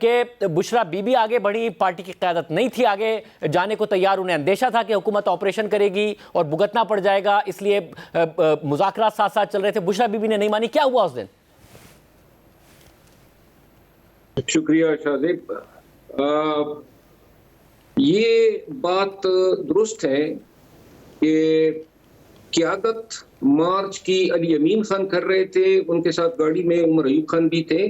کہ بشرا be be آگے بڑھی، پارٹی کی قیادت نہیں تھی آگے جانے کو تیار، انہیں اندیشہ تھا کہ حکومت آپریشن کرے گی اور بھگتنا پڑ جائے گا، اس لیے مذاکرات ساتھ ساتھ چل رہے تھے، بشرا بی بی نے نہیں مانی، کیا ہوا اس دن؟ شکریہ شاذب، یہ بات درست ہے کہ قیادت مارچ کی علی امین خان کر رہے تھے، ان کے ساتھ گاڑی میں عمر ایوب خان بھی تھے،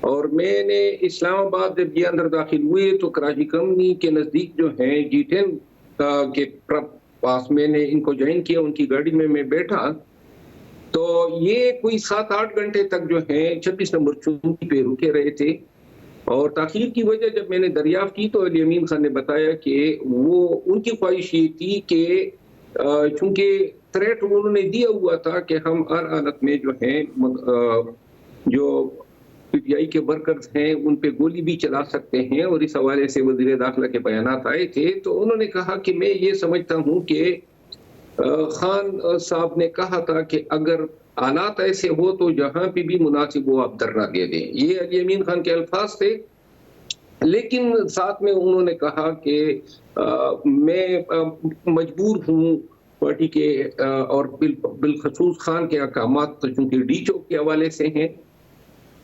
اور میں نے اسلام آباد جب یہ اندر داخل ہوئے تو کراچی کمپنی کے نزدیک جو ہیں G10 کے پاس میں نے ان کو جوائن کیا، ان کی گاڑی میں بیٹھا، تو یہ کوئی 7-8 گھنٹے تک جو ہیں 26 نمبر چوکی پہ رکے رہے تھے، اور تاخیر کی وجہ جب میں نے دریافت کی تو علی امین خان نے بتایا کہ وہ ان کی خواہش یہ تھی کہ چونکہ تھریٹ انہوں نے دیا ہوا تھا کہ ہم ہر حالت میں جو ہیں جو پی ٹی آئی کے ورکرز ہیں ان پہ گولی بھی چلا سکتے ہیں، اور اس حوالے سے وزیر داخلہ کے بیانات آئے تھے، تو انہوں نے کہا کہ میں یہ سمجھتا ہوں کہ خان صاحب نے کہا تھا کہ اگر حالات ایسے ہو تو جہاں پہ بھی مناسب ہو آپ دھرنا دے دیں، یہ علی امین خان کے الفاظ تھے، لیکن ساتھ میں انہوں نے کہا کہ میں مجبور ہوں پارٹی کے اور بالخصوص خان کے احکامات چونکہ ڈی چوک کے حوالے سے ہیں،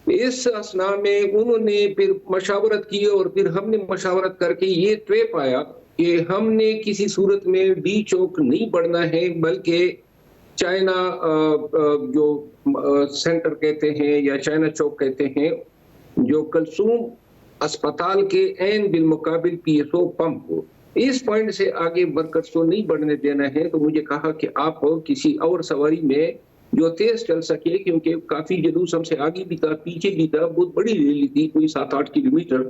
اس اسنا میں انہوں نے پھر مشاورت کی، اور پھر ہم نے مشاورت کر کے یہ طے پایا کہ ہم نے کسی صورت میں ڈی چوک نہیں بڑھنا ہے، بلکہ چائنا جو سینٹر کہتے ہیں یا چائنا چوک کہتے ہیں، جو کلثوم اسپتال کے عین بالمقابل پی ایس او پمپ کو، اس پوائنٹ سے آگے ورکرز کو نہیں بڑھنے دینا ہے، تو مجھے کہا کہ آپ کسی اور سواری میں جو تیز چل سکے، کیونکہ کافی جلوس ہم سے آگے بھی تھا پیچھے بھی تھا، بہت بڑی ریلی تھی کوئی 7-8 کلومیٹر،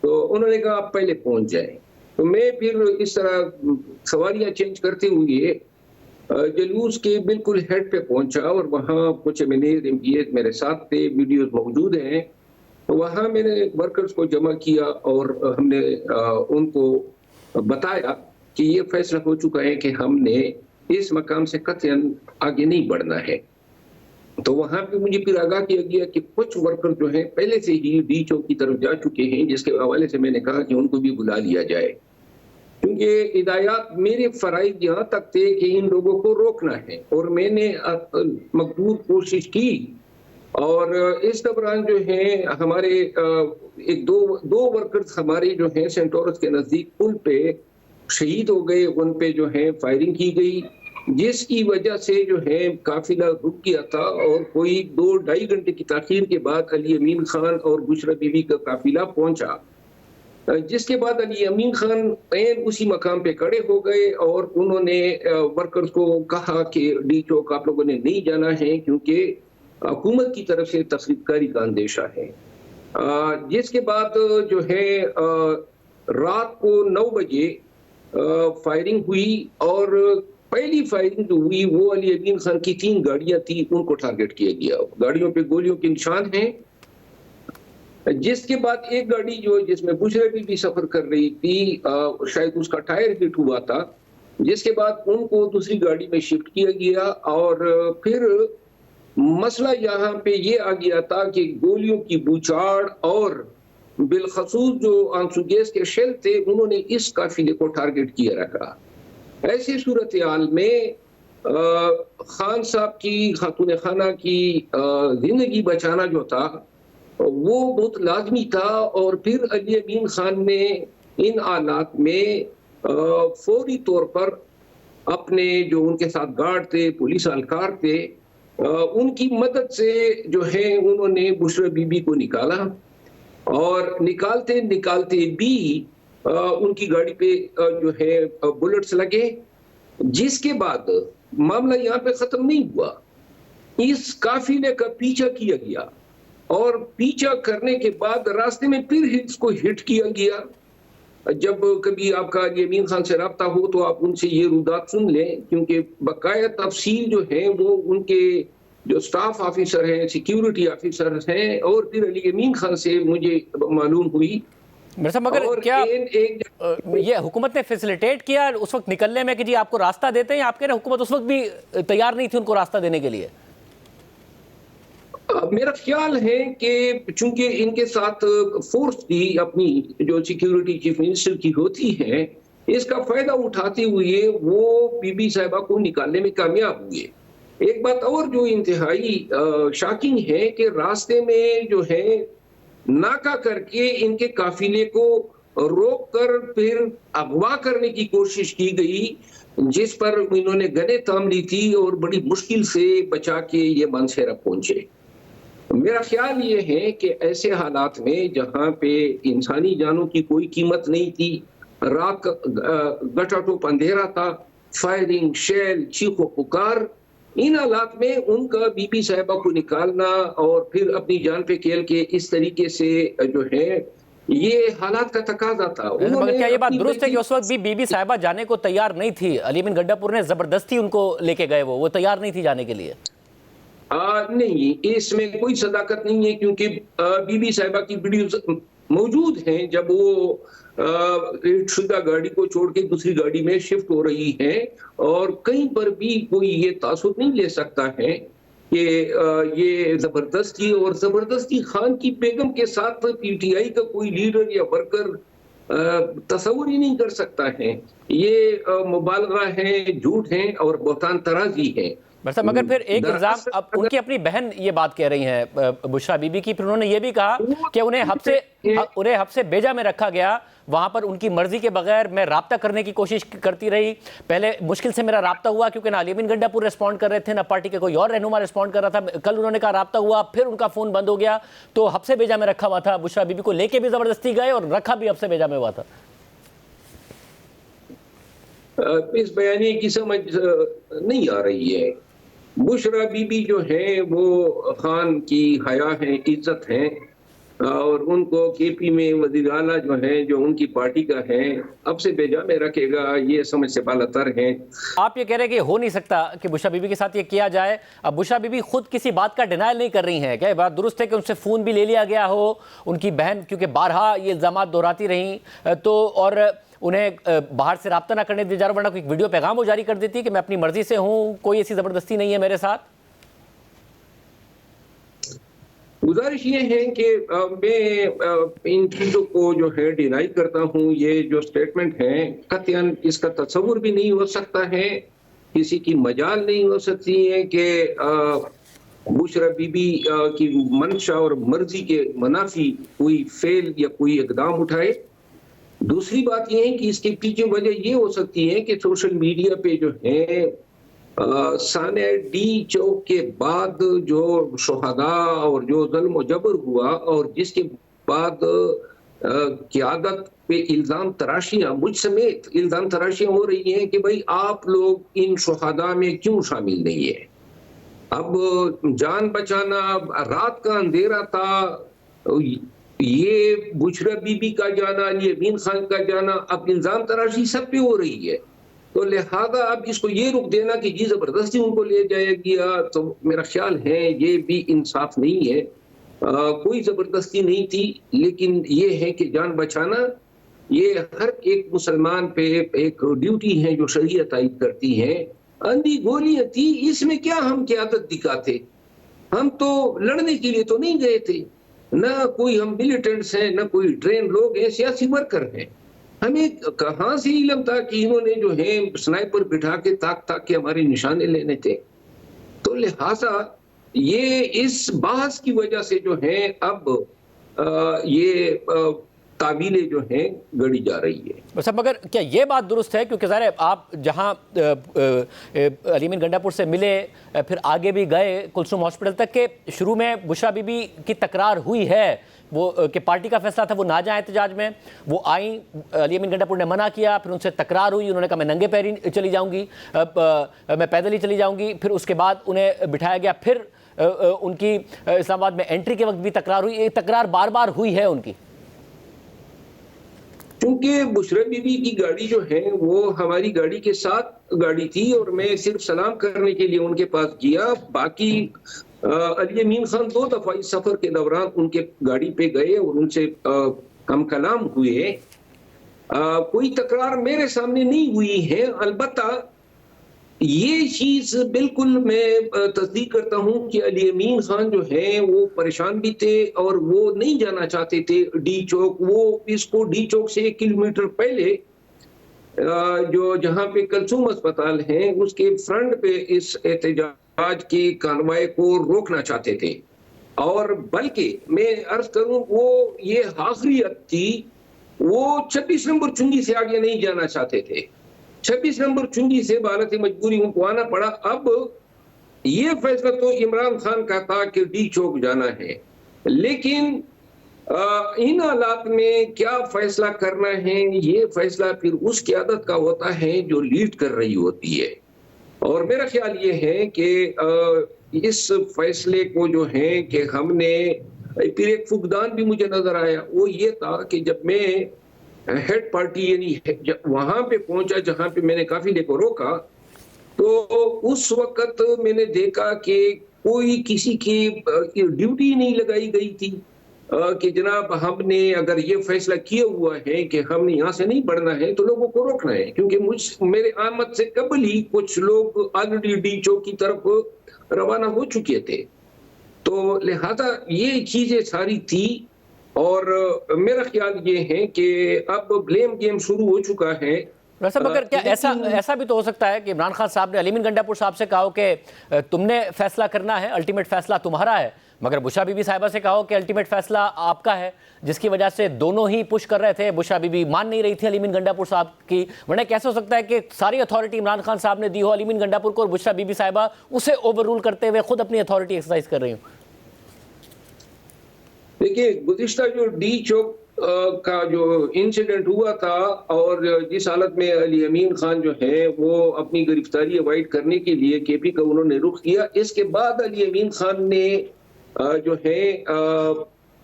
تو انہوں نے کہا آپ پہلے پہنچ جائیں، تو میں پھر اس طرح سواریاں چینج کرتے ہوئے جلوس کے بالکل ہیڈ پہ پہنچا، اور وہاں کچھ MPs میرے ساتھ تھے، ویڈیوز موجود ہیں، وہاں میں نے ورکرز کو جمع کیا اور ہم نے ان کو بتایا کہ یہ فیصلہ ہو چکا ہے کہ ہم نے اس مقام سے قطعاً آگے نہیں بڑھنا ہے، تو وہاں پہ مجھے پھر آگاہ کیا گیا کہ کچھ ورکر جو ہیں پہلے سے ہی ڈی چوک کی طرف جا چکے ہیں، جس کے حوالے سے میں نے کہا کہ ان کو بھی بلا لیا جائے، کیونکہ ہدایات میرے فرائض یہاں تک تھے کہ ان لوگوں کو روکنا ہے، اور میں نے مقدور کوشش کی، اور اس دوران جو ہیں ہمارے ایک دو ورکرز ہمارے جو ہیں سینٹورس کے نزدیک پل پہ شہید ہو گئے، ان پہ جو ہے فائرنگ کی گئی، جس کی وجہ سے جو ہے قافلہ رک گیا تھا، اور کوئی 2-2.5 گھنٹے کی تاخیر کے بعد علی امین خان اور بشرا بی بی کا قافلہ پہنچا، جس کے بعد علی امین خان اسی مقام پہ کھڑے ہو گئے، اور انہوں نے ورکرز کو کہا کہ ڈی چوک آپ لوگوں نے نہیں جانا ہے، کیونکہ حکومت کی طرف سے تخریب کاری کا اندیشہ ہے، جس کے بعد جو ہے رات کو 9 بجے فائرنگ ہوئی، اور پہلی فائرنگ جو ہوئی وہ علی امین خان کی 3 گاڑیاں تھیں، ان کو ٹارگٹ کیا گیا، گاڑیوں پہ گولیوں کے نشان ہیں، جس کے بعد ایک گاڑی جو جس میں بشرا بی بی سفر کر رہی تھی، شاید اس کا ٹائر ہٹ ہوا تھا، جس کے بعد ان کو دوسری گاڑی میں شفٹ کیا گیا، اور پھر مسئلہ یہاں پہ یہ آ گیا تھا کہ گولیوں کی بوچھاڑ اور بالخصوص جو آنسو گیس کے شیل تھے انہوں نے اس قافلے کو ٹارگٹ کیا رکھا۔ ایسی صورتحال میں خان صاحب کی خاتون خانہ کی زندگی بچانا جو تھا وہ بہت لازمی تھا، اور پھر علی امین خان نے ان حالات میں فوری طور پر اپنے جو ان کے ساتھ گارڈ تھے، پولیس اہلکار تھے، ان کی مدد سے جو ہے انہوں نے بشرا بی بی کو نکالا، اور نکالتے بھی ان کی گاڑی پہ جو ہے بلٹس لگے، جس کے بعد معاملہ یہاں پہ ختم نہیں ہوا، اس قافلے کا پیچھا کیا گیا، اور پیچھا کرنے کے بعد راستے میں پھر اس کو ہٹ کیا گیا۔ جب کبھی آپ کا علی امین خان سے رابطہ ہو تو آپ ان سے یہ رودات سن لیں، کیونکہ بقایا تفصیل جو ہے وہ ان کے جو سٹاف آفیسر ہیں، سیکیورٹی آفیسر ہیں، اور پھر علی امین خان سے مجھے معلوم ہوئی۔ مگر کیا یہ حکومت نے فیسیلیٹیٹ کیا اس وقت نکلنے میں کہ جی آپ کو راستہ دیتے ہیں، آپ کہہ رہے ہیں حکومت اس وقت بھی تیار نہیں تھی ان کو راستہ دینے کے لیے؟ میرا خیال ہے کہ چونکہ ان کے ساتھ فورس بھی اپنی جو سیکیورٹی چیف منسٹر کی ہوتی ہے، اس کا فائدہ اٹھاتے ہوئے وہ بی بی صاحبہ کو نکالنے میں کامیاب ہوئے۔ ایک بات اور جو انتہائی شاکنگ ہے کہ راستے میں جو ہے ناکہ کر کے ان کے قافلے کو روک کر پھر اغوا کرنے کی کوشش کی گئی، جس پر انہوں نے گنے تھام لی تھی اور بڑی مشکل سے بچا کے یہ مانسہرہ پہنچے۔ میرا خیال یہ ہے کہ ایسے حالات میں جہاں پہ انسانی جانوں کی کوئی قیمت نہیں تھی، رات کا گٹا ٹوپ اندھیرا تھا، فائرنگ، شیل، چیخ و پکار، ان حالات میں ان کا بی بی صاحبہ کو نکالنا اور پھر اپنی جان پہ کھیل کے اس طریقے سے جو ہے یہ حالات کا تقاضا تھا۔ مگر کیا یہ بات درست ہے کہ اس وقت بھی بی بی صاحبہ جانے کو تیار نہیں تھی؟ علی امین گڈا پور نے زبردستی ان کو لے کے گئے، وہ تیار نہیں تھی جانے کے لیے؟ نہیں، اس میں کوئی صداقت نہیں ہے، کیونکہ بی بی صاحبہ کی ویڈیوز موجود ہیں جب وہ شدہ گاڑی کو چھوڑ کے دوسری گاڑی میں شفٹ ہو رہی ہیں، اور کہیں پر بھی کوئی یہ تاثر نہیں لے سکتا ہے کہ یہ زبردستی، اور زبردستی خان کی بیگم کے ساتھ پی ٹی آئی کا کوئی لیڈر یا ورکر تصور ہی نہیں کر سکتا ہے۔ یہ مبالغہ ہیں، جھوٹ ہیں اور بہتان طرازی ہیں۔ مگر پھر ایک الزام، اب ان کی اپنی بہن یہ بات کہہ رہی ہیں بشرا بی بی کی، پھر انہوں نے یہ بھی کہا کہ انہیں حب سے بیجا میں رکھا گیا، وہاں پر ان کی مرضی کے بغیر میں رابطہ کرنے کی کوشش کرتی رہی، پہلے مشکل سے میرا رابطہ ہوا کیونکہ نہ علی امین گڈا پور ریسپونڈ کر رہے تھے، نہ پارٹی کے کوئی اور رہنما ریسپونڈ کر رہا تھا، کل انہوں نے کہا رابطہ ہوا، پھر ان کا فون بند ہو گیا، تو حب سے بیجا میں رکھا ہوا تھا، بشرا بی بی کو لے کے بھی زبردستی گئے اور رکھا بھی حب سے بیجا میں ہوا تھا۔ اس بیانیے کی سمجھ نہیں آ رہی ہے۔ بشرا بی بی جو ہے وہ خان کی حیا ہیں، عزت ہیں، اور ان کو کے پی میں وزیر اعلیٰ جو ہیں جو ان کی پارٹی کا ہے اب سے بیجا میں رکھے گا، یہ سمجھ سے بالا تر ہیں۔ آپ یہ کہہ رہے ہیں کہ ہو نہیں سکتا کہ بشرا بی بی کے ساتھ یہ کیا جائے؟ اب بشرا بی بی خود کسی بات کا ڈینائل نہیں کر رہی ہیں، کیا یہ بات درست ہے کہ ان سے فون بھی لے لیا گیا ہو؟ ان کی بہن کیونکہ بارہا یہ الزامات دہراتی رہیں تو، اور انہیں باہر سے رابطہ نہ کرنے دیا جا رہا، ورنہ کوئی ویڈیو پیغام وہ جاری کر دیتی کہ میں اپنی مرضی سے ہوں، کوئی ایسی زبردستی نہیں ہے میرے ساتھ۔ گزارش یہ ہے کہ میں ان چیزوں کو جو ہے ڈینائی کرتا ہوں۔ یہ جو سٹیٹمنٹ ہے قطعاً اس کا تصور بھی نہیں ہو سکتا ہے، کسی کی مجال نہیں ہو سکتی ہے کہ بشرا بی بی کی منشا اور مرضی کے منافی کوئی فعل یا کوئی اقدام اٹھائے۔ دوسری بات یہ ہے کہ اس کے پیچھے وجہ یہ ہو سکتی ہے کہ سوشل میڈیا پہ جو ہے سانحہ ڈی چوک کے بعد جو شہداء اور جو ظلم و جبر ہوا، اور جس کے بعد قیادت پہ الزام تراشیاں، مجھ سمیت الزام تراشیاں ہو رہی ہیں کہ بھائی آپ لوگ ان شہداء میں کیوں شامل نہیں ہیں؟ اب جان بچانا، رات کا اندھیرا تھا، یہ بشرا بی بی کا جانا، علی امین خان کا جانا، اب الزام تراشی سب پہ ہو رہی ہے، تو لہذا اب اس کو یہ رخ دینا کہ جی زبردستی ان کو لے جایا گیا، تو میرا خیال ہے یہ بھی انصاف نہیں ہے۔ کوئی زبردستی نہیں تھی، لیکن یہ ہے کہ جان بچانا یہ ہر ایک مسلمان پہ ایک ڈیوٹی ہے جو شریعت عائد کرتی ہے۔ اندھی گولیاں تھی، اس میں کیا ہم قیادت دکھاتے؟ ہم تو لڑنے کے لیے تو نہیں گئے تھے، نہ کوئی ہم ملیٹنٹس ہیں، نہ کوئی ٹرین لوگ ہیں، سیاسی ورکر ہیں۔ ہمیں کہاں سے علم تھا کہ انہوں نے جو ہے سنائپر بٹھا کے تاک کے ہمارے نشانے لینے تھے؟ تو لہٰذا یہ اس بحث کی وجہ سے جو ہے اب یہ تعبیریں جو ہیں گڑی جا رہی ہے۔ بس اب مگر کیا یہ بات درست ہے، کیونکہ ظاہر ہے آپ جہاں علی امین گڈا پور سے ملے پھر آگے بھی گئے کلثوم ہاسپٹل تک، کہ شروع میں بشرا بی بی کی تکرار ہوئی ہے وہ کہ پارٹی کا فیصلہ تھا وہ نہ جائیں احتجاج میں، وہ آئیں، علی امین گڈا پور نے منع کیا، پھر ان سے تکرار ہوئی، انہوں نے کہا میں ننگے پیری چلی جاؤں گی، میں پیدل ہی چلی جاؤں گی، پھر اس کے بعد انہیں بٹھایا گیا، پھر ان کی اسلام آباد میں انٹری کے وقت بھی تکرار ہوئی، یہ تکرار بار بار ہوئی ہے ان کی۔ چونکہ بشرا بی بی کی گاڑی جو ہے وہ ہماری گاڑی کے ساتھ گاڑی تھی، اور میں صرف سلام کرنے کے لیے ان کے پاس گیا، باقی علی امین خان 2 دفعہ اس سفر کے دوران ان کے گاڑی پہ گئے اور ان سے ہم کلام ہوئے۔ کوئی تکرار میرے سامنے نہیں ہوئی ہے، البتہ یہ چیز بالکل میں تصدیق کرتا ہوں کہ علی امین خان جو ہیں وہ پریشان بھی تھے اور وہ نہیں جانا چاہتے تھے ڈی چوک. وہ اس کو ڈی چوک سے 1 کلومیٹر پہلے جو جہاں پہ کلثوم اسپتال ہیں اس کے فرنٹ پہ اس احتجاج کی کانوائے کو روکنا چاہتے تھے. اور بلکہ میں عرض کروں وہ یہ آخری حد تھی, وہ 26 نمبر چنگی سے آگے نہیں جانا چاہتے تھے. 26 نمبر چنگی سے بحالت مجبوری ان کو آنا پڑا. اب یہ فیصلہ تو عمران خان کا تھا کہ ڈی چوک جانا ہے, لیکن ان حالات میں کیا فیصلہ کرنا ہے یہ فیصلہ پھر اس قیادت کا ہوتا ہے جو لیڈ کر رہی ہوتی ہے. اور میرا خیال یہ ہے کہ اس فیصلے کو جو ہے کہ ہم نے پھر ایک فقدان بھی مجھے نظر آیا, وہ یہ تھا کہ جب میں ہیڈ پارٹی یعنی وہاں پہ پہنچا جہاں پہ میں نے قافلے کو روکا, تو اس وقت میں نے دیکھا کہ کوئی کسی کی ڈیوٹی نہیں لگائی گئی تھی کہ جناب ہم نے اگر یہ فیصلہ کیا ہوا ہے کہ ہم نے یہاں سے نہیں بڑھنا ہے تو لوگوں کو روکنا ہے, کیونکہ میرے آمد سے قبل ہی کچھ لوگ آلریڈی ڈی چوک کی طرف روانہ ہو چکے تھے. تو لہذا یہ چیزیں ساری تھی, اور میرا خیال یہ ہے کہ اب بلیم گیم شروع ہو چکا ہے. مگر کیا ایسا بھی تو ہو سکتا ہے کہ عمران خان صاحب نے علی امین گنڈا پور صاحب سے کہا کہ تم نے فیصلہ کرنا ہے, الٹیمیٹ فیصلہ تمہارا ہے, مگر بشرا بی بی صاحبہ سے کہا کہ الٹیمیٹ فیصلہ آپ کا ہے, جس کی وجہ سے دونوں ہی پش کر رہے تھے. بشرا بی بی مان نہیں رہی تھی علی امین گنڈا پور صاحب کی, ورنہ کیسے ہو سکتا ہے کہ ساری اتھارٹی عمران خان صاحب نے دی ہو علی امین گنڈا پور کو اور بشرا بی بی صاحبہ اسے اوور رول کرتے ہوئے خود اپنی اتھارٹی ایکسرسائز کر رہی ہوں. دیکھیے گزشتہ جو ڈی چوک کا جو انسیڈنٹ ہوا تھا اور جس حالت میں علی امین خان جو ہے وہ اپنی گرفتاری اوائڈ کرنے کے لیے کے پی کا انہوں نے رخ کیا, اس کے بعد علی امین خان نے جو ہے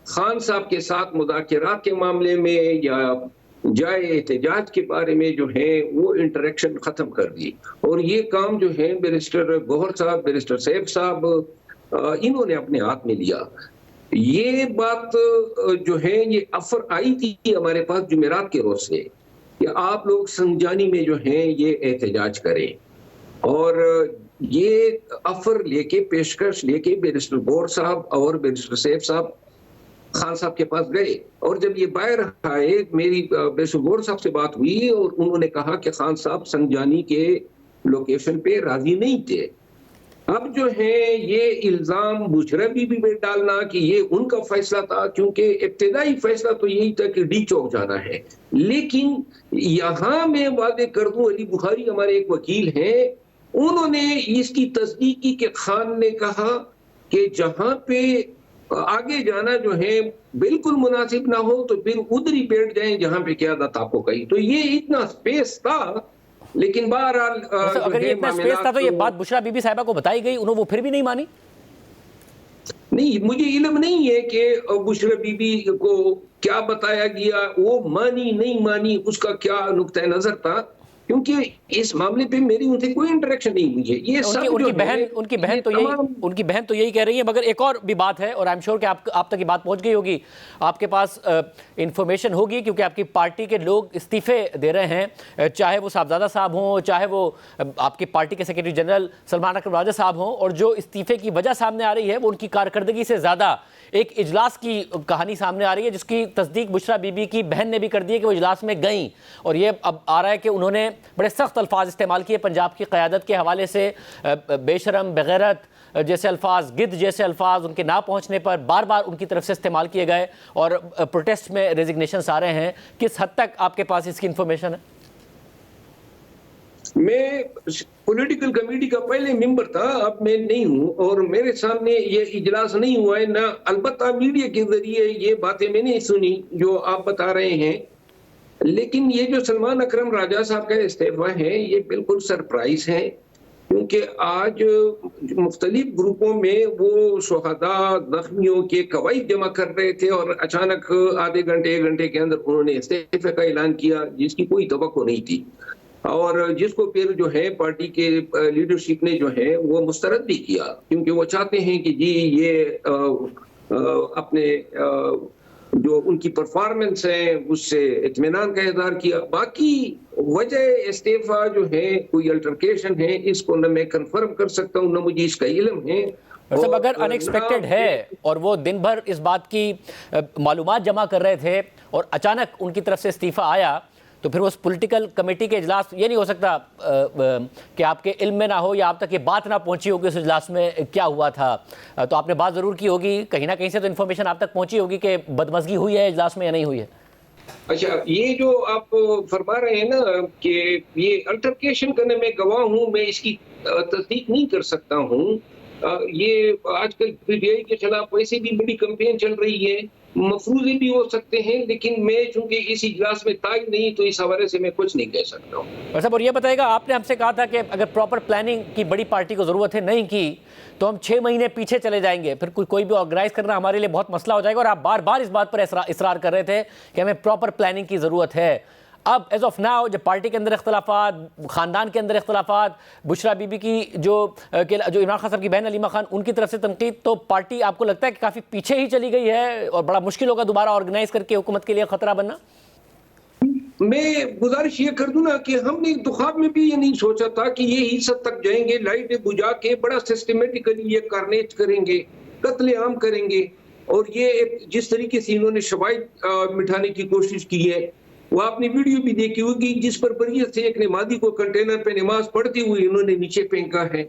خان صاحب کے ساتھ مذاکرات کے معاملے میں یا جائے احتجاج کے بارے میں جو ہے وہ انٹریکشن ختم کر دی, اور یہ کام جو ہے بیرسٹر گوہر صاحب, بیرسٹر سیف صاحب انہوں نے اپنے ہاتھ میں لیا. یہ بات جو ہے یہ افر آئی تھی ہمارے پاس جمعرات کے روز سے کہ آپ لوگ سنجانی میں جو ہیں یہ احتجاج کریں, اور یہ افر لے کے پیشکش لے کے بیرسٹر گوہر صاحب اور بیرسٹر سیف صاحب خان صاحب کے پاس گئے. اور جب یہ باہر آئے میری بیرسٹر گوہر صاحب سے بات ہوئی اور انہوں نے کہا کہ خان صاحب سنجانی کے لوکیشن پہ راضی نہیں تھے. اب جو ہے یہ الزام بشرا بی بی پہ ڈالنا کہ یہ ان کا فیصلہ تھا, کیونکہ ابتدائی فیصلہ تو یہی تھا کہ ڈی چوک جانا ہے, لیکن یہاں میں واضح کر دوں علی بخاری ہمارے ایک وکیل ہیں, انہوں نے اس کی تصدیق کی کہ خان نے کہا کہ جہاں پہ آگے جانا جو ہے بالکل مناسب نہ ہو تو پھر ادھر ہی بیٹھ جائیں جہاں پہ قیادت آپ کو کہی. تو یہ اتنا سپیس تھا, لیکن بہرحال اگر یہ اتنا سپیس تھا تو یہ بات بشرا بی بی صاحبہ کو بتائی گئی, انہوں وہ پھر بھی نہیں مانی. نہیں, مجھے علم نہیں ہے کہ بشرا بی بی کو کیا بتایا گیا, وہ مانی نہیں مانی اس کا کیا نقطہ نظر تھا, کیونکہ اس معاملے پہ میری ان سے کوئی انٹریکشن نہیں ہوئی ہے. یہ سب ان کی بہن تو یہی کہہ رہی ہے. مگر ایک اور بھی بات ہے, اور آئی ایم شیور کہ آپ تک یہ بات پہنچ گئی ہوگی, آپ کے پاس انفارمیشن ہوگی, کیونکہ آپ کی پارٹی کے لوگ استعفے دے رہے ہیں, چاہے وہ صاحبزادہ صاحب ہوں, چاہے وہ آپ کی پارٹی کے سیکرٹری جنرل سلمان اکرم راجہ صاحب ہوں, اور جو استعفے کی وجہ سامنے آ رہی ہے وہ ان کی کارکردگی سے زیادہ ایک اجلاس کی کہانی سامنے آ رہی ہے, جس کی تصدیق بشرا بی بی کی بہن نے بھی کر دی ہے کہ وہ اجلاس میں گئیں, اور یہ اب آ رہا ہے کہ انہوں نے بڑے سخت الفاظ استعمال کیے پنجاب کی قیادت کے حوالے سے, بے شرم, بغیرت جیسے الفاظ, گدھ جیسے الفاظ ان کے نہ پہنچنے پر بار بار ان کی طرف سے استعمال کیے گئے, اور پروٹیسٹ میں ریزگنیشنز آ رہے ہیں. کس حد تک آپ کے پاس اس کی انفارمیشن ہے؟ میں پولیٹیکل کمیٹی کا پہلے ممبر تھا, اب میں نہیں ہوں, اور میرے سامنے یہ اجلاس نہیں ہوا ہے, نہ البتہ میڈیا کے ذریعے یہ باتیں میں نے سنی جو آپ بتا رہے ہیں. لیکن یہ جو سلمان اکرم راجہ صاحب کا استعفیٰ ہے یہ بالکل سرپرائز ہے, کیونکہ آج مختلف گروپوں میں وہ شہداء زخمیوں کے قواعد جمع کر رہے تھے, اور اچانک آدھے گھنٹے 1 گھنٹے کے اندر انہوں نے استعفے کا اعلان کیا جس کی کوئی توقع نہیں تھی, اور جس کو پھر جو ہے پارٹی کے لیڈرشپ نے جو ہے وہ مسترد بھی کیا, کیونکہ وہ چاہتے ہیں کہ جی یہ اپنے جو ان کی پرفارمنس ہے اس سے اطمینان کا اظہار کیا. باقی وجہ استعفیٰ جو ہے کوئی الٹرکیشن ہے اس کو نہ میں کنفرم کر سکتا ہوں نہ مجھے اس کا علم ہے. صاحب اگر ان ایکسپیکٹڈ ہے اور وہ دن بھر اس بات کی معلومات جمع کر رہے تھے اور اچانک ان کی طرف سے استعفیٰ آیا تو پھر اس پولیٹیکل کمیٹی کے اجلاس یہ نہیں ہو سکتا کہ آپ کے علم میں نہ ہو یا آپ تک یہ بات نہ پہنچی ہوگی اس اجلاس میں کیا ہوا تھا. تو آپ نے بات ضرور کی ہوگی, کہیں نہ کہیں سے تو انفارمیشن آپ تک پہنچی ہوگی کہ بدمزگی ہوئی ہے اجلاس میں یا نہیں ہوئی ہے. اچھا, یہ جو آپ فرما رہے ہیں نا کہ یہ الٹرکیشن کرنے میں گواہ ہوں, میں اس کی تصدیق نہیں کر سکتا ہوں. یہ آج کل پی ٹی آئی کے خلاف ویسے بھی بڑی کمپین چل رہی ہے, مفروضے بھی ہو سکتے ہیں, لیکن میں چونکہ اس اجلاس میں تاج نہیں تو اس حوالے سے میں کچھ نہیں کہہ سکتا ہوں. صاحب اور یہ بتائے گا, آپ نے ہم سے کہا تھا کہ اگر پراپر پلاننگ کی بڑی پارٹی کو ضرورت ہے, نہیں کی تو ہم 6 مہینے پیچھے چلے جائیں گے, پھر کوئی بھی آرگنائز کرنا ہمارے لیے بہت مسئلہ ہو جائے گا. اور آپ بار بار اس بات پر اصرار کر رہے تھے کہ ہمیں پراپر پلاننگ کی ضرورت ہے. اب ایز آف ناؤ جب پارٹی کے اندر اختلافات, خاندان کے اندر اختلافات, بشرا بی بی کی جو عمران خان صاحب کی بہن علیمہ خان ان کی طرف سے تنقید, تو پارٹی آپ کو لگتا ہے کہ کافی پیچھے ہی چلی گئی ہے اور بڑا مشکل ہوگا دوبارہ آرگنائز کر کے حکومت کے لیے خطرہ بننا؟ میں گزارش یہ کر دوں نا کہ ہم نے تو خواب میں بھی یہ نہیں سوچا تھا کہ یہ اس حد تک جائیں گے, لائٹیں بجھا کے بڑا سسٹمیٹیکلی یہ کارنیج کریں گے, قتل عام کریں گے. اور یہ جس طریقے سے انہوں نے شواہد مٹھانے کی کوشش کی ہے, وہ آپ نے ویڈیو بھی دیکھی ہوگی جس پر بریت سے ایک نمازی کو کنٹینر پہ نماز پڑھتی ہوئی انہوں نے نیچے پھینکا ہے.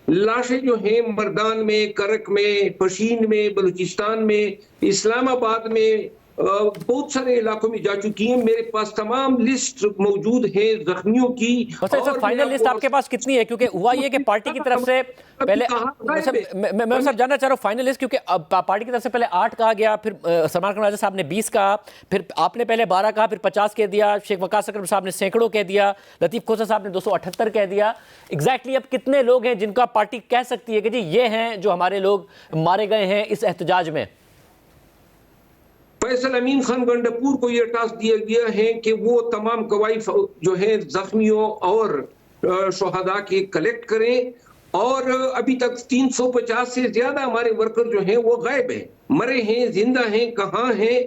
لاشیں جو ہیں مردان میں, کرک میں, پشین میں, بلوچستان میں, اسلام آباد میں, بہت سارے علاقوں میں جا چکی ہیں. میرے پاس تمام لسٹ موجود ہے زخمیوں کی. فائنل لسٹ آپ کے پاس کتنی ہے؟ کیونکہ ہوا یہ کہ پارٹی کی طرف سے پہلے میں صاحب جاننا چاہ رہا ہوں فائنل لسٹ, کیونکہ پارٹی کی طرف سے پہلے 8 کہا گیا, پھر سلمان خان صاحب نے 20 کہا, پھر آپ نے پہلے 12 کہا, پھر 50 کہہ دیا, شیخ وقاص اکرم صاحب نے سینکڑوں کہہ دیا, لطیف کھوسہ صاحب نے 278 کہہ دیا. ایگزیکٹلی اب کتنے لوگ ہیں جن کا پارٹی کہہ سکتی ہے کہ جی یہ ہیں جو ہمارے لوگ مارے گئے ہیں اس احتجاج میں؟ فیصل امین خان گنڈپور کو یہ ٹاسک دیا گیا ہے کہ وہ تمام گواہی جو ہیں زخمیوں اور شہداء کے کلیکٹ کریں, اور ابھی تک 350 سے زیادہ ہمارے ورکر جو ہیں وہ غائب ہیں, مرے ہیں, زندہ ہیں, کہاں ہیں,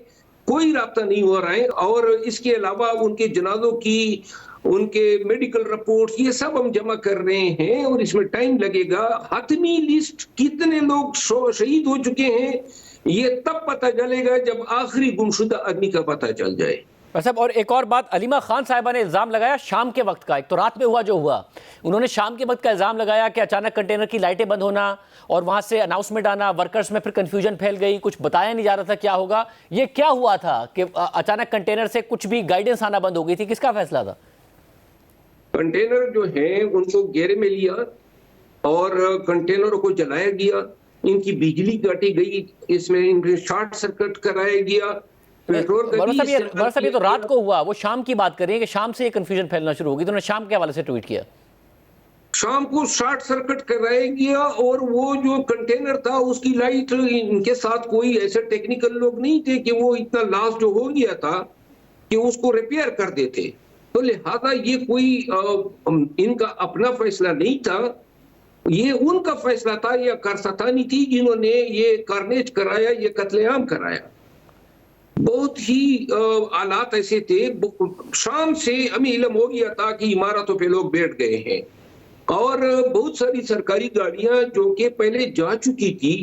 کوئی رابطہ نہیں ہو رہا ہے. اور اس کے علاوہ ان کے جنازوں کی, ان کے میڈیکل رپورٹ, یہ سب ہم جمع کر رہے ہیں اور اس میں ٹائم لگے گا. حتمی لسٹ کتنے لوگ شہید ہو چکے ہیں یہ تب پتہ چلے گا جب آخری گمشدہ آدمی کا پتہ چل جائے. صاحب اور ایک اور بات, علیمہ خان صاحبہ نے الزام لگایا شام کے وقت کا, ایک تو رات میں ہوا جو ہوا, انہوں نے شام کے وقت کا الزام لگایا کہ اچانک کنٹینر کی لائٹیں بند ہونا اور وہاں سے اناؤنسمنٹ آنا, ورکرز میں پھر کنفیوژن پھیل گئی, کچھ بتایا نہیں جا رہا تھا کیا ہوگا. یہ کیا ہوا تھا کہ اچانک کنٹینر سے کچھ بھی گائیڈنس آنا بند ہو گئی تھی, کس کا فیصلہ تھا؟ کنٹینر جو ہیں ان کو گھیرے میں لیا اور کنٹینروں کو جلایا گیا, ان کی بجلی کاٹی گئی, اس میں ان کے شارٹ سرکٹ کرایا گیا. صاحب یہ تو رات کو ہوا, وہ شام کی بات کر رہے ہیں کہ شام سے یہ کنفیوژن پھیلنا شروع ہوگی, تو انہوں نے شام کے حوالے سے ٹویٹ کیا. شام کو شارٹ سرکٹ کرایا گیا اور وہ جو کنٹینر تھا اس کی لائٹ, ان کے ساتھ کوئی ایسے ٹیکنیکل لوگ نہیں تھے کہ وہ اتنا لاس جو ہو گیا تھا کہ اس کو ریپیئر کر دیتے, تو لہذا یہ کوئی ان کا اپنا فیصلہ نہیں تھا, یہ ان کا فیصلہ تھا. یہ کارستانی تھی جنہوں نے یہ کارنیج کرایا, یہ قتل عام کرایا. بہت ہی آلات ایسے تھے, شام سے ہمیں علم ہو گیا تھا کہ عمارتوں پہ لوگ بیٹھ گئے ہیں, اور بہت ساری سرکاری گاڑیاں جو کہ پہلے جا چکی تھی,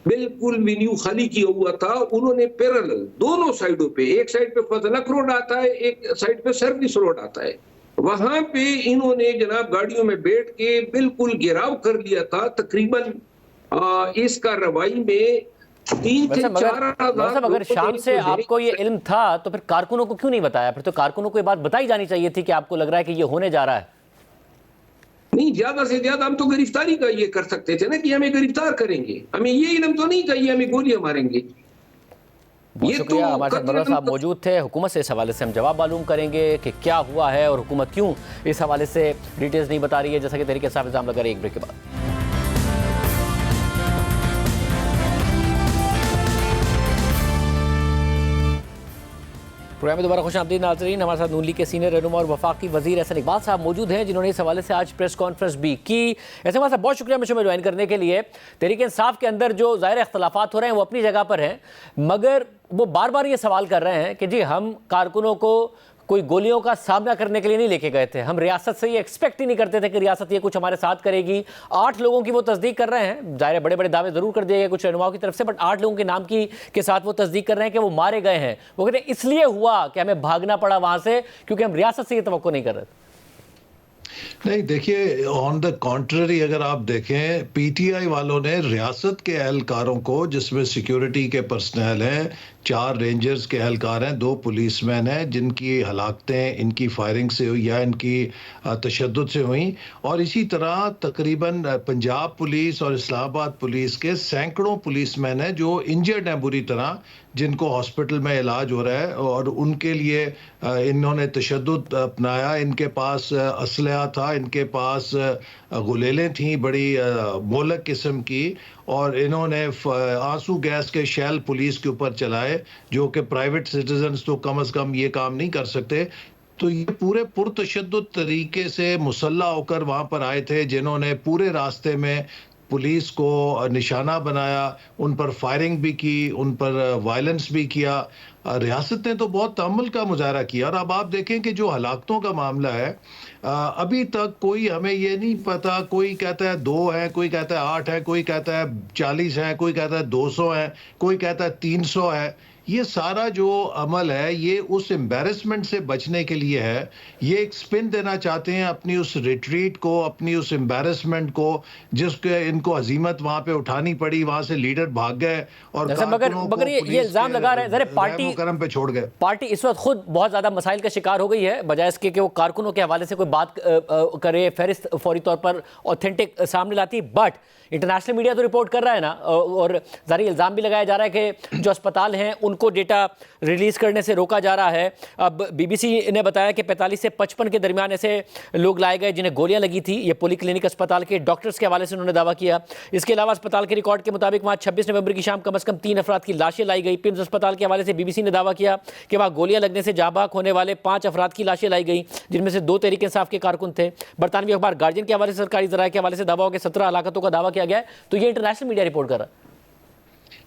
بالکل وینیو خالی کیا ہوا تھا, انہوں نے پیرالل دونوں سائیڈوں پہ, ایک سائیڈ پہ فضلک روڈ آتا ہے, ایک سائیڈ پہ سروس روڈ آتا ہے, وہاں پہ انہوں نے جناب گاڑیوں میں بیٹھ کے بالکل گھیراؤ کر لیا تھا. تقریباً اس کارروائی میں 3 سے 4 ہزار. اگر شام سے آپ کو یہ علم تھا تو پھر کارکنوں کو کیوں نہیں بتایا؟ پھر تو کارکنوں کو یہ بات بتائی جانی چاہیے تھی کہ آپ کو لگ رہا ہے کہ یہ ہونے جا رہا ہے. نہیں, زیادہ سے زیادہ ہم تو گرفتاری کا یہ کر سکتے تھے نا کہ ہمیں گرفتار کریں گے, ہمیں یہ علم تو نہیں چاہیے ہمیں گولیاں ماریں گے. بہت شکریہ, ہمارے ساتھ برور صاحب موجود تھے. حکومت سے اس حوالے سے ہم جواب معلوم کریں گے کہ کیا ہوا ہے اور حکومت کیوں اس حوالے سے ڈیٹیلز نہیں بتا رہی ہے, جیسا کہ تحریک انصاف الزام لگا رہی ہے. ایک بریک کے بعد پروگرام میں دوبارہ خوش آمدید ناظرین. ہمارے ساتھ نون لیگ کے سینئر رہنما اور وفاقی وزیر احسن اقبال صاحب موجود ہیں جنہوں نے اس حوالے سے آج پریس کانفرنس بھی کی. احسن اقبال صاحب بہت شکریہ مجھ میں جوائن کرنے کے لیے. تحریک انصاف کے اندر جو ظاہر اختلافات ہو رہے ہیں وہ اپنی جگہ پر ہیں, مگر وہ بار بار یہ سوال کر رہے ہیں کہ جی ہم کارکنوں کو کوئی گولیوں کا سامنا کرنے کے لیے نہیں لے کے گئے تھے, ہم ریاست سے یہ ایکسپیکٹ ہی نہیں کرتے تھے کہ ریاست یہ کچھ ہمارے ساتھ کرے گی. 8 لوگوں کی وہ تصدیق کر رہے ہیں, ظاہر بڑے بڑے دعوے ضرور کر دیے گئے کچھ رہنماؤں کی طرف سے, بٹ 8 لوگوں کے نام کے ساتھ وہ تصدیق کر رہے ہیں کہ وہ مارے گئے ہیں. وہ کہتے ہیں اس لیے ہوا کہ ہمیں بھاگنا پڑا وہاں سے کیونکہ ہم ریاست سے یہ توقع نہیں کر رہے تھے. نہیں دیکھیے, آن دا کانٹرری اگر آپ دیکھیں پی ٹی آئی والوں نے ریاست کے اہلکاروں کو, جس میں سیکیورٹی کے پرسنل ہیں, 4 رینجرز کے اہلکار ہیں, 2 پولیس مین ہیں جن کی ہلاکتیں ان کی فائرنگ سے ہوئی یا ان کی تشدد سے ہوئیں, اور اسی طرح تقریباً پنجاب پولیس اور اسلام آباد پولیس کے سینکڑوں پولیس مین ہیں جو انجرڈ ہیں بری طرح, جن کو ہاسپٹل میں علاج ہو رہا ہے, اور ان کے لیے انہوں نے تشدد اپنایا. ان کے پاس اسلحہ تھا, ان کے پاس غلیلیں تھیں بڑی مہلک قسم کی, اور انہوں نے آنسو گیس کے شیل پولیس کے اوپر چلائے جو کہ پرائیویٹ سٹیزنز تو کم از کم یہ کام نہیں کر سکتے. تو یہ پورے پرتشدد طریقے سے مسلح ہو کر وہاں پر آئے تھے, جنہوں نے پورے راستے میں پولیس کو نشانہ بنایا, ان پر فائرنگ بھی کی, ان پر وائلنس بھی کیا. ریاست نے تو بہت تحمل کا مظاہرہ کیا. اور اب آپ دیکھیں کہ جو ہلاکتوں کا معاملہ ہے, ابھی تک کوئی ہمیں یہ نہیں پتا, کوئی کہتا ہے 2 ہیں, کوئی کہتا ہے 8 ہیں, کوئی کہتا ہے 40 ہیں, کوئی کہتا ہے 200 ہیں, کوئی کہتا ہے 300 ہے. یہ سارا جو عمل ہے یہ اس امبیرسمنٹ سے بچنے کے لیے ہے. یہ ایک سپن دینا چاہتے ہیں اپنی اس ریٹریٹ کو, اپنی اس امبیرسمنٹ کو, جس کے ان کو عزیمت وہاں پہ اٹھانی پڑی, وہاں سے لیڈر بھاگ گئے اور مگر یہ الزام لگا رہے ہیں پارٹی کرم پہ چھوڑ گئے. پارٹی اس وقت خود بہت زیادہ مسائل کا شکار ہو گئی ہے, بجائے اس کے کہ وہ کارکنوں کے حوالے سے کوئی بات کرے, فہرست فوری طور پر اوتھینٹک سامنے لاتی. بٹ انٹرنیشنل میڈیا تو رپورٹ کر رہا ہے نا, اور ظاہر الزام بھی لگایا جا رہا ہے کہ جو اسپتال ہیں ان کو ڈیٹا ریلیز کرنے سے روکا جا رہا ہے. اب بی بی سی نے بتایا کہ 45 سے 55 کے درمیان ایسے لوگ لائے گئے جنہیں گولیاں لگی تھی. یہ پولی کلینک اسپتال کے ڈاکٹرز کے حوالے سے انہوں نے دعویٰ کیا. اس کے علاوہ اسپتال کے ریکارڈ کے مطابق وہاں 26 نومبر کی شام کم از کم 3 افراد کی لاشیں لائی گئی. پمز اسپتال کے حوالے سے بی بی سی نے دعویٰ کیا کہ وہاں گولیاں لگنے سے جاں بحق ہونے والے 5 افراد کی لاشیں لائی گئی, جن میں سے 2 تحریک انصاف کے کارکن تھے. برطانوی اخبار گارڈین کے حوالے سے سرکاری ذرائع کے حوالے سے دعویٰ ہو کہ 17 ہلاکتوں کا دعویٰ کیا گیا ہے. تو یہ انٹرنیشنل میڈیا رپورٹ کر رہا ہے.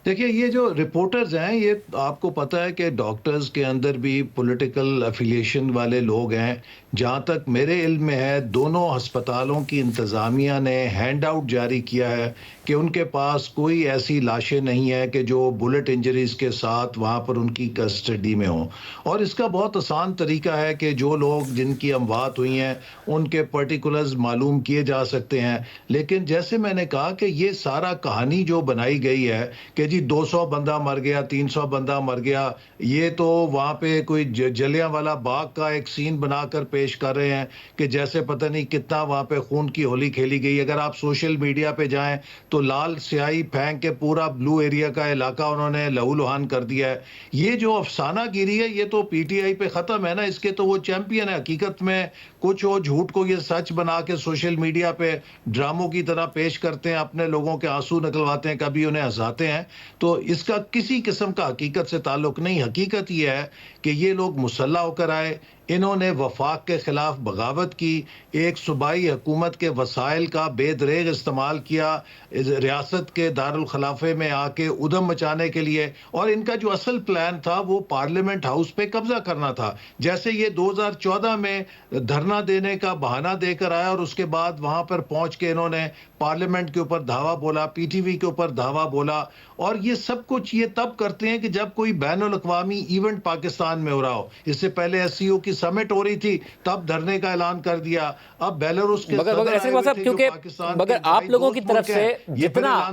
دیکھیے, یہ جو رپورٹرز ہیں یہ آپ کو پتہ ہے کہ ڈاکٹرز کے اندر بھی پولیٹیکل افیلیشن والے لوگ ہیں. جہاں تک میرے علم میں ہے, دونوں ہسپتالوں کی انتظامیہ نے ہینڈ آؤٹ جاری کیا ہے کہ ان کے پاس کوئی ایسی لاشیں نہیں ہیں کہ جو بلٹ انجریز کے ساتھ وہاں پر ان کی کسٹڈی میں ہوں. اور اس کا بہت آسان طریقہ ہے کہ جو لوگ جن کی اموات ہوئی ہیں ان کے پرٹیکولرز معلوم کیے جا سکتے ہیں. لیکن جیسے میں نے کہا کہ یہ سارا کہانی جو بنائی گئی ہے کہ جی 200 بندہ مر گیا, 300 بندہ مر گیا, یہ تو وہاں پہ کوئی جلیاں والا باغ کا ایک سین بنا کر پیش کر رہے ہیں کہ جیسے پتہ نہیں کتنا وہاں پہ خون کی ہولی کھیلی گئی. اگر آپ سوشل میڈیا پہ جائیں تو لال سیاہی پھینک کے پورا بلو ایریا کا علاقہ انہوں نے لہو لہان کر دیا ہے. یہ جو افسانہ گیری ہے یہ تو پی ٹی آئی پہ ختم ہے نا, اس کے تو وہ چیمپئن ہے. حقیقت میں کچھ وہ جھوٹ کو یہ سچ بنا کے سوشل میڈیا پہ ڈراموں کی طرح پیش کرتے ہیں, اپنے لوگوں کے آنسو نکلواتے ہیں, کبھی انہیں ہنساتے ہیں. تو اس کا کسی قسم کا حقیقت سے تعلق نہیں. حقیقت یہ ہے کہ یہ لوگ مسلح ہو کر آئے, انہوں نے وفاق کے خلاف بغاوت کی, ایک صوبائی حکومت کے وسائل کا بے دریغ استعمال کیا ریاست کے دارالخلافے میں آ کے ادھم مچانے کے لیے. اور ان کا جو اصل پلان تھا وہ پارلیمنٹ ہاؤس پہ قبضہ کرنا تھا. جیسے یہ 2014 میں دھرنا دینے کا بہانہ دے کر آیا اور اس کے بعد وہاں پر پہنچ کے انہوں نے پارلیمنٹ کے اوپر دھاوا بولا, پی ٹی وی کے اوپر دھاوا بولا. اور یہ سب کچھ یہ تب کرتے ہیں کہ جب کوئی بین الاقوامی ایونٹ پاکستان میں ہو رہا ہو. اس سے پہلے ایس سی او کی سمٹ ہو رہی تھی, تب دھرنے کا اعلان کر دیا. اب بیلاروس کے مگر آپ لوگوں کی طرف سے جتنا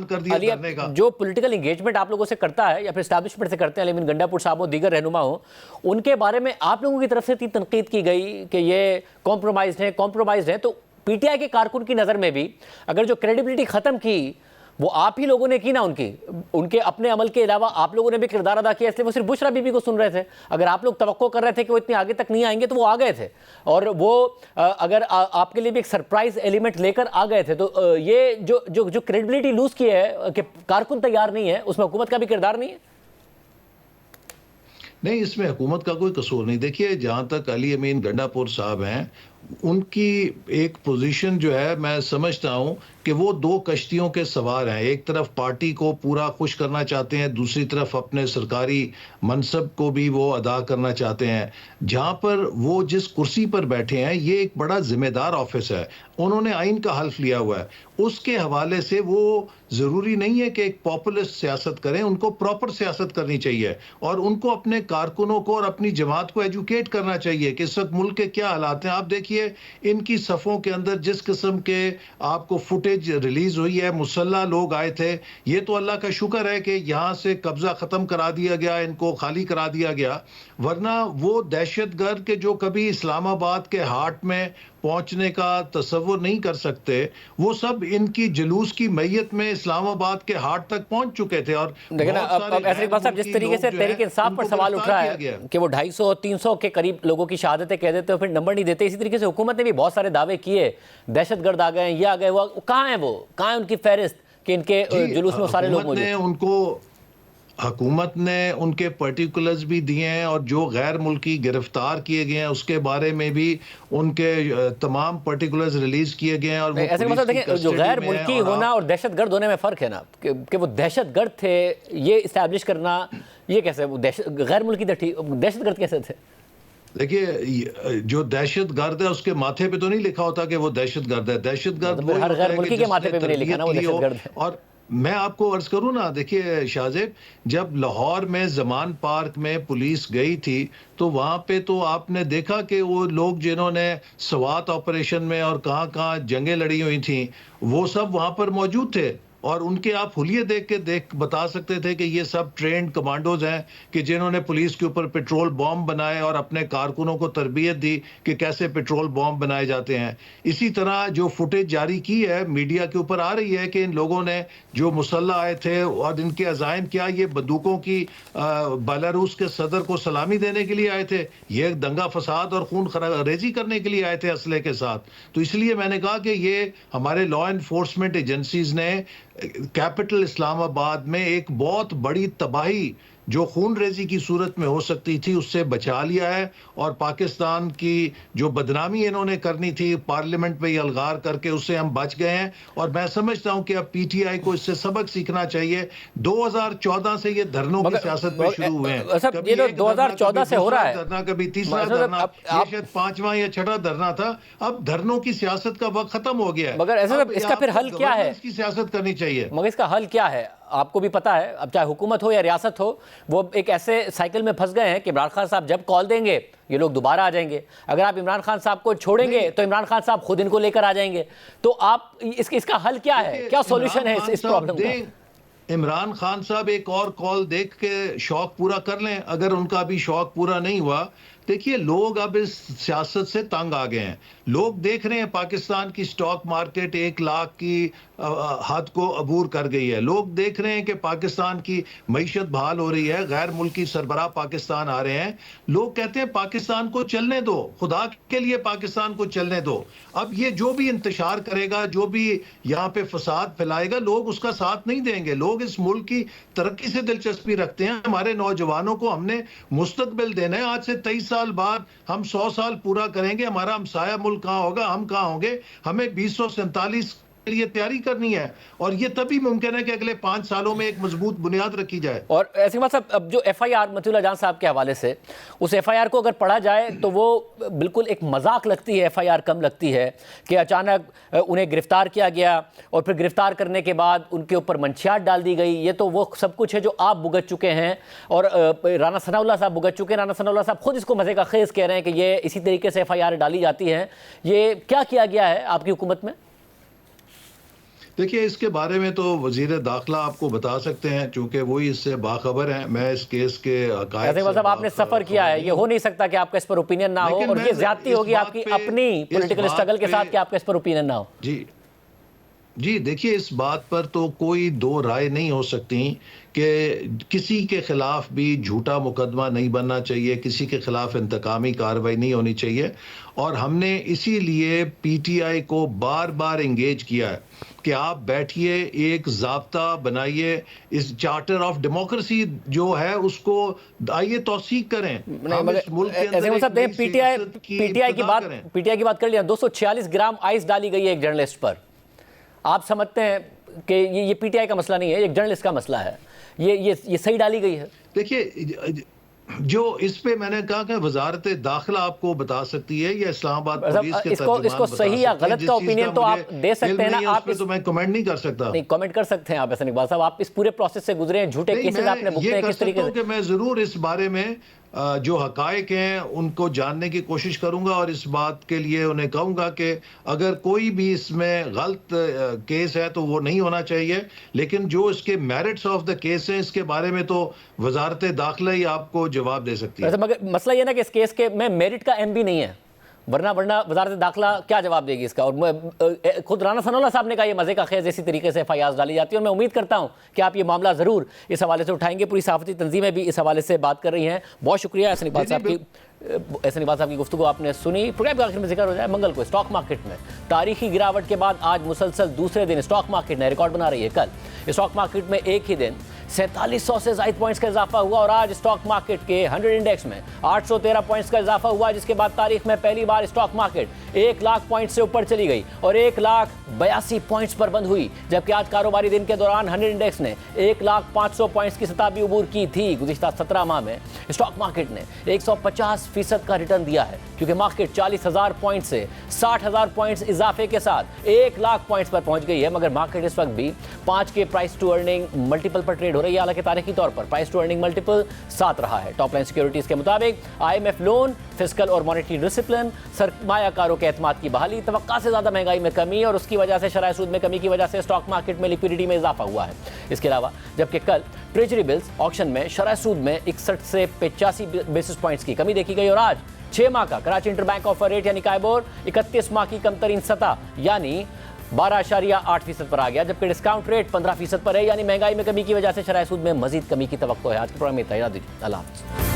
جو پولیٹیکل انگیجمنٹ آپ لوگوں سے کرتا ہے یا پھر اسٹیبلشمنٹ سے کرتے ہیں, لیکن گنڈا پور صاحب ہو, دیگر رہنما ہوں, ان کے بارے میں آپ لوگوں کی طرف سے اتنی تنقید کی گئی کہ یہ کمپرومائزڈ ہیں. تو پی ٹی آئی کے کارکن کی نظر میں بھی اگر جو کریڈیبلٹی ختم کی وہ آپ ہی لوگوں نے کی نا, ان کے اپنے عمل کے علاوہ آپ لوگوں نے بھی کردار ادا کیا, اس لیے وہ صرف بشرا بی بی کو سن رہے تھے. اگر آپ لوگ توقع کر رہے تھے کہ وہ اتنے آگے تک نہیں آئیں گے تو وہ آ گئے تھے, اور وہ اگر آپ کے لیے بھی ایک سرپرائز ایلیمنٹ لے کر آ گئے تھے. تو یہ جو کریڈیبلٹی لوز کی ہے کہ کارکن تیار نہیں ہے, اس میں حکومت کا بھی کردار نہیں ہے. نہیں، اس میں حکومت کا کوئی قصور نہیں. دیکھیے جہاں تک علی امین گنڈا پور صاحب ہیں، ان کی ایک پوزیشن جو ہے میں سمجھتا ہوں کہ وہ دو کشتیوں کے سوار ہیں. ایک طرف پارٹی کو پورا خوش کرنا چاہتے ہیں، دوسری طرف اپنے سرکاری منصب کو بھی وہ ادا کرنا چاہتے ہیں. جہاں پر وہ جس کرسی پر بیٹھے ہیں یہ ایک بڑا ذمہ دار آفس ہے، انہوں نے آئین کا حلف لیا ہوا ہے. اس کے حوالے سے وہ ضروری نہیں ہے کہ ایک پاپولسٹ سیاست کریں، ان کو پراپر سیاست کرنی چاہیے اور ان کو اپنے کارکنوں کو اور اپنی جماعت کو ایجوکیٹ کرنا چاہیے کہ اس وقت ملک کے کیا حالات ہیں. آپ دیکھیے ان کی صفوں کے اندر جس قسم کے آپ کو فوٹیج ریلیز ہوئی ہے، مسلح لوگ آئے تھے. یہ تو اللہ کا شکر ہے کہ یہاں سے قبضہ ختم کرا دیا گیا، ان کو خالی کرا دیا گیا، ورنہ وہ دہشت گرد کے جو کبھی اسلام آباد کے ہارٹ میں پہنچنے کا تصور نہیں کر سکتے، وہ سب ان کی جلوس کی میت میں اسلام آباد کے ہارٹ تک پہنچ چکے تھے. اور لیکن اب ایسے اقبال صاحب جس طریقے سے تحریک انصاف پر سوال اٹھ رہا ہے کہ وہ 250-300 کے قریب لوگوں کی شہادتیں کہہ دیتے ہیں پھر نمبر نہیں دیتے، اسی طریقے سے حکومت نے بھی بہت سارے دعوے کیے دہشت گرد آ گئے ہیں، یہ آ گئے، وہ کہاں ہیں، وہ کہاں ہیں ان کی فہرست کہ ان کے جلوس میں سارے لوگ موجود؟ حکومت نے ان کے پرٹیکولرز بھی دیے ہیں، اور جو غیر ملکی گرفتار کیے گئے ہیں اس کے بارے میں بھی ان کے تمام پرٹیکولرز ریلیز کیے گئے ہیں. اور ایسے مطلب دیکھیں جو غیر ملکی ہونا اور دہشت گرد ہونے میں فرق ہے نا، کہ وہ دہشت گرد تھے یہ اسٹیبلش کرنا، یہ کیسے غیر ملکی دہشت گرد کیسے تھے؟ دیکھیے جو دہشت گرد ہے اس کے ماتھے پہ تو نہیں لکھا ہوتا کہ وہ دہشت گرد ہے. دہشت گرد ہر غیر ملکی کے ماتھے پہ بھی نہیں لکھا نا وہ دہشت گرد ہے. اور میں آپ کو عرض کروں نا، دیکھیے شاہزیب، جب لاہور میں زمان پارک میں پولیس گئی تھی تو وہاں پہ تو آپ نے دیکھا کہ وہ لوگ جنہوں نے سوات آپریشن میں اور کہاں کہاں جنگیں لڑی ہوئی تھیں وہ سب وہاں پر موجود تھے، اور ان کے آپ حلیے دیکھ کے بتا سکتے تھے کہ یہ سب ٹرینڈ کمانڈوز ہیں کہ جنہوں نے پولیس کے اوپر پیٹرول بام بنائے اور اپنے کارکنوں کو تربیت دی کہ کیسے پیٹرول بام بنائے جاتے ہیں. اسی طرح جو فوٹیج جاری کی ہے میڈیا کے اوپر آ رہی ہے کہ ان لوگوں نے جو مسلح آئے تھے اور ان کے عزائم کیا، یہ بندوقوں کی بیلاروس کے صدر کو سلامی دینے کے لیے آئے تھے، یہ دنگا فساد اور خون ریزی کرنے کے لیے آئے تھے اسلحے کے ساتھ. تو اس لیے میں نے کہا کہ یہ ہمارے لا انفورسمنٹ ایجنسیز نے کیپٹل اسلام آباد میں ایک بہت بڑی تباہی جو خون ریزی کی صورت میں ہو سکتی تھی اس سے بچا لیا ہے. اور پاکستان کی جو بدنامی انہوں نے کرنی تھی پارلیمنٹ پہ الغار کر کے، اس سے ہم بچ گئے ہیں. اور میں سمجھتا ہوں کہ اب پی ٹی آئی کو اس سے سبق سیکھنا چاہیے. 2014 سے یہ دھرنوں کی سیاست میں شروع ہوئے ہیں، یہ تو 2014 سے ہو رہا ہے دھرنا، کبھی تیسرا دھرنا، یہ شاید 5واں یا 6واں دھرنا تھا. اب دھرنوں کی سیاست کا وقت ختم ہو گیا ہے. مگر اس کا پھر حل کیا ہے؟ اس کی سیاست کرنی چاہیے. مگر اس کا حل کیا ہے؟ آپ کو بھی پتا ہے، اب چاہے حکومت ہو یا ریاست ہو، وہ ایک ایسے سائیکل میں پھنس گئے ہیں کہ عمران خان صاحب جب کال دیں گے یہ لوگ دوبارہ آ جائیں گے. اگر آپ عمران خان صاحب کو چھوڑیں گے تو عمران خان صاحب خود ان کو لے کر آ جائیں گے. تو آپ اس کا حل کیا ہے؟ کیا سولوشن ہے اس پرابلم کا؟ عمران خان صاحب ایک اور کال دیکھ کے شوق پورا کر لیں. اگر ان کا بھی شوق پورا نہیں ہوا، دیکھیے لوگ اب اس سیاست سے تنگ آ گئے ہیں. لوگ دیکھ رہے ہیں پاکستان کی سٹاک مارکیٹ 1 لاکھ کی حد کو عبور کر گئی ہے. لوگ دیکھ رہے ہیں کہ پاکستان کی معیشت بحال ہو رہی ہے، غیر ملکی سربراہ پاکستان آ رہے ہیں. لوگ کہتے ہیں پاکستان کو چلنے دو، خدا کے لیے پاکستان کو چلنے دو. اب یہ جو بھی انتشار کرے گا، جو بھی یہاں پہ فساد پھیلائے گا، لوگ اس کا ساتھ نہیں دیں گے. لوگ اس ملک کی ترقی سے دلچسپی رکھتے ہیں. ہمارے نوجوانوں کو ہم نے مستقبل دینا ہے. آج سے 23 سال بعد ہم 100 سال پورا کریں گے. ہمارا ہمسایہ ملک کہاں ہوگا، ہم کہاں ہوں گے. ہمیں 2047 کے لیے تیاری کرنی ہے، اور یہ تبھی ممکن ہے کہ اگلے 5 سالوں میں ایک مضبوط بنیاد رکھی جائے. اور ایسے صاحب اب جو ایف آئی آر مطیع اللہ جان صاحب کے حوالے سے، اس ایف آئی آر کو اگر پڑھا جائے تو وہ بالکل ایک مذاق لگتی ہے، ایف آئی آر کم لگتی ہے کہ اچانک انہیں گرفتار کیا گیا اور پھر گرفتار کرنے کے بعد ان کے اوپر منشیات ڈال دی گئی. یہ تو وہ سب کچھ ہے جو آپ بھگت چکے ہیں اور رانا ثناء اللہ صاحب بھگت چکے ہیں. رانا ثناء اللہ صاحب خود اس کو مزے کا خیز کہہ رہے ہیں کہ یہ اسی طریقے سے ایف آئی آر ڈالی جاتی ہیں. یہ کیا گیا ہے آپ کی حکومت میں؟ دیکھیے اس کے بارے میں تو وزیر داخلہ آپ کو بتا سکتے ہیں، چونکہ وہی اس سے باخبر ہیں. میں اس کیس کے حقائق صاحب آپ نے سفر کیا ہے، یہ ہو نہیں سکتا کہ آپ کا اس پر اوپینین نہ ہو، اور یہ زیادتی ہوگی آپ کی اپنی پولیٹیکل اسٹرگل کے ساتھ کہ آپ کا اس پر اوپینین نہ ہو. جی جی دیکھیے اس بات پر تو کوئی دو رائے نہیں ہو سکتی کہ کسی کے خلاف بھی جھوٹا مقدمہ نہیں بننا چاہیے، کسی کے خلاف انتقامی کارروائی نہیں ہونی چاہیے، اور ہم نے اسی لیے پی ٹی آئی کو بار بار انگیج کیا ہے کہ آپ بیٹھیے، ایک ضابطہ بنائیے، اس چارٹر آف ڈیموکریسی جو ہے اس کو آئیے توثیق کریں. ہم اس ملک کے اندر ایک پی نئی ٹی آئی سیاست کی کی ابتدا کریں. کی بات کر لیا. 246 گرام آئس ڈالی گئی ہے ایک جرنلسٹ پر. آپ سمجھتے ہیں کہ یہ پی ٹی آئی کا مسئلہ نہیں ہے، ایک جرنلسٹ کا مسئلہ ہے، یہ صحیح ڈالی گئی ہے؟ دیکھیے جو اس پہ میں نے کہا کہ وزارت داخلہ آپ کو بتا سکتی ہے یا اسلام آباد پولیس کے ترجمان اس کو صحیح یا غلط کا اوپینین تو آپ دے سکتے ہیں نا. آپ تو میں کمنٹ نہیں کر سکتا. نہیں کمنٹ کر سکتے ہیں آپ احسن اقبال صاحب، آپ اس پورے پروسیس سے گزرے ہیں، جھوٹے کیسز آپ نے بھگتے ہیں کس طریقے سے. کہ میں ضرور اس بارے میں جو حقائق ہیں ان کو جاننے کی کوشش کروں گا، اور اس بات کے لیے انہیں کہوں گا کہ اگر کوئی بھی اس میں غلط کیس ہے تو وہ نہیں ہونا چاہیے، لیکن جو اس کے میرٹس آف دا کیس ہیں اس کے بارے میں تو وزارت داخلہ ہی آپ کو جواب دے سکتی ہے. مگر مسئلہ یہ نا کہ اس کیس کے میں میرٹ کا ایم بھی نہیں ہے، ورنہ وزارت داخلہ کیا جواب دے گی اس کا. اور خود رانا ثناء اللہ صاحب نے کہا یہ مزے کا خیز اسی طریقے سے FIRs ڈالی جاتی ہے، اور میں امید کرتا ہوں کہ آپ یہ معاملہ ضرور اس حوالے سے اٹھائیں گے. پوری صحافتی تنظیمیں بھی اس حوالے سے بات کر رہی ہیں. بہت شکریہ احسن اقبال صاحب کی گفتگو آپ نے سنی. پروگرام کے آخر میں ذکر ہو جائے، منگل کو اسٹاک مارکیٹ میں تاریخی گراوٹ کے بعد آج مسلسل دوسرے دن اسٹاک مارکیٹ نے ریکارڈ بنا رہی ہے. کل اسٹاک مارکیٹ میں ایک ہی دن 4700 سے زائد پوائنٹس کا اضافہ ہوا، اور آج اسٹاک مارکیٹ کے 100 انڈیکس میں 813 پوائنٹس کا اضافہ ہوا، جس کے بعد تاریخ میں پہلی بار اسٹاک مارکیٹ 1 لاکھ پوائنٹ سے اوپر چلی گئی اور 1,82,000 پوائنٹس پر بند ہوئی. جبکہ آج کاروباری دن کے دوران 100 انڈیکس نے 1,05,000 پوائنٹس کی سطح بھی عبور کی تھی. گزشتہ 17 ماہ میں اسٹاک مارکیٹ نے 150% کا ریٹرن دیا ہے، کیونکہ مارکیٹ 40,000 پوائنٹ سے 60,000 پوائنٹس اضافے کے ساتھ 1 لاکھ پوائنٹس پر پہنچ گئی ہے. مگر مارکیٹ اس وقت بھی 5 کے پرائس ٹو ارننگ ملٹیپل پر ٹریڈ ہو رہی ہے. حالانکہ تاریخی طور پر پرائس ٹو ارننگ ملٹیپل 7 رہا ہے. ٹاپ لائن سیکیورٹیز کے مطابق IMF لون، فسکل اور مانیٹری ڈسپلن، سرمایہ کاروں کے اعتماد کی بحالی، توقع سے زیادہ مہنگائی میں کمی اور اس کی وجہ سے شرح سود میں کمی کی وجہ سے اسٹاک مارکیٹ میں لیکوئڈٹی میں اضافہ ہوا ہے. اس کے علاوہ جبکہ کل ٹریجری بلز آکشن میں شرح سود میں 61 سے 85 بیسس پوائنٹس کی کمی دیکھی گئی، اور آج 6 ماہ کا Karachi inter bank offer rate یعنی کائبور 31 ماہ کی کم ترین سطح یعنی 12.8% پر آ گیا، جبکہ ڈسکاؤنٹ ریٹ 15% پر ہے. یعنی مہنگائی میں کمی کی وجہ سے شرح سود میں مزید کمی کی توقع ہے. آج کے پروگرام میں اتنا ہی. اللہ حافظ.